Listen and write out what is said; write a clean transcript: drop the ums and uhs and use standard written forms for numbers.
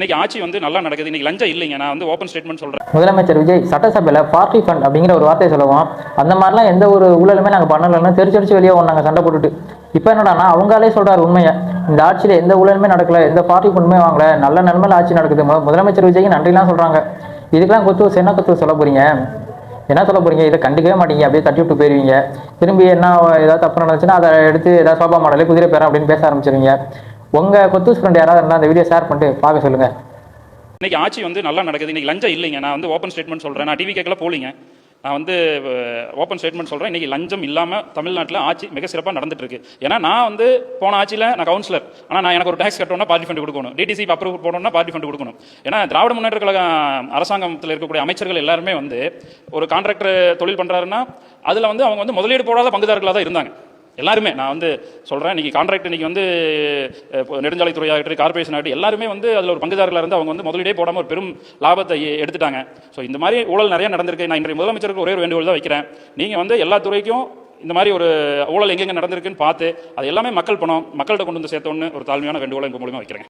இன்னைக்கு ஆட்சி வந்து நல்லா நடக்குது. இன்னைக்கு லஞ்சம் இல்லைங்க. நான் வந்து ஓப்பன் ஸ்டேட்மெண்ட் சொல்றேன். முதலமைச்சர் விஜய் சட்டசபையில் பார்ட்டி ஃபண்ட் அப்படிங்கிற ஒரு வார்த்தையை சொல்லுவோம். அந்த மாதிரிலாம் எந்த ஒரு ஊழலுமே நாங்கள் பண்ணலன்னு தெரிச்சடிச்சு வெளியே நாங்கள் சண்டை போட்டுட்டு இப்போ என்னடானா அவங்களே சொல்றாரு உண்மையை. இந்த ஆட்சியில் எந்த ஊழலுமே நடக்கல, எந்த பார்ட்டி ஃபண்டுமே வாங்கல, நல்ல நிலைமையில ஆட்சி நடக்குது. முதலமைச்சர் விஜய்க்கு நன்றிலாம் சொல்றாங்க. இதுக்கெல்லாம் கொத்து என்ன கொத்து சொல்ல போறீங்க? என்ன சொல்ல போறீங்க? இதை கண்டுக்கவே மாட்டீங்க, அப்படியே தட்டி விட்டு போயிருவீங்க. திரும்பி என்ன ஏதாவது தப்பு நடந்துச்சுன்னா அதை எடுத்து ஏதாவது சோபா மாடலே குதிரை பேரம் அப்படின்னு பேச ஆரம்பிச்சிருவீங்க. உங்க கொத்து ஃப்ரெண்ட் யாராவது இருந்தால் அந்த வீடியோ ஷேர் பண்ணிட்டு பார்க்க சொல்லுங்க. இன்னைக்கு ஆட்சி வந்து நல்லா நடக்குது. இன்னைக்கு லஞ்சம் இல்லைங்க. நான் வந்து ஓப்பன் ஸ்டேட்மெண்ட் சொல்றேன். நான் டிவி கேட்கல போலிங்க. நான் வந்து ஓப்பன் ஸ்டேட்மெண்ட் சொல்கிறேன். இன்றைக்கி லஞ்சம் இல்லாமல் தமிழ்நாட்டில் ஆட்சி மிக சிறப்பாக நடந்துட்டு இருக்கு. ஏன்னா நான் வந்து போன ஆட்சியில் நான் கவுன்சிலர். ஆனால் நான் எனக்கு ஒரு டேக்ஸ் கட்டணும்னா பார்ட்டி ஃபண்ட் கொடுக்கணும், டிடிசி அப்ரூவ் போடணும்னா பார்ட்டி ஃபண்ட் கொடுக்கணும். ஏன்னா திராவிட முன்னேற்ற கழக அரசாங்கத்தில் இருக்கக்கூடிய அமைச்சர்கள் எல்லாருமே வந்து ஒரு கான்ட்ராக்டர் தொழில் பண்ணுறாருன்னா அதில் வந்து அவங்க வந்து முதலீடு போடாத பங்குதாரர்களாக தான் இருந்தாங்க எல்லாருமே. நான் வந்து சொல்கிறேன், இன்றைக்கி கான்ட்ராக்ட் இன்றைக்கி வந்து நெடுஞ்சாலைத்துறையாகட்டும் கார்பரேஷன் ஆகட்டும் எல்லாருமே வந்து அதில் ஒரு பங்குதாரர்களாக இருந்து அவங்க வந்து முதலீடே போடாமல் ஒரு பெரும் லாபத்தை எடுத்துட்டாங்க. ஸோ இந்த மாதிரி ஊழல் நிறைய நடந்திருக்கு. நான் இன்றைய முதலமைச்சருக்கு ஒரே ஒரு வேண்டுகோள் தான் வைக்கிறேன். நீங்கள் வந்து எல்லா துறைக்கும் இந்த மாதிரி ஒரு ஊழல் எங்கெங்கே நடந்திருக்குன்னு பார்த்து அது எல்லாமே மக்கள் பணம் மக்கள்கிட்ட கொண்டு வந்து சேர்த்தோன்னு ஒரு தாழ்மையான வேண்டுகோளை எங்கள் மூலியமாக வைக்கிறேன்.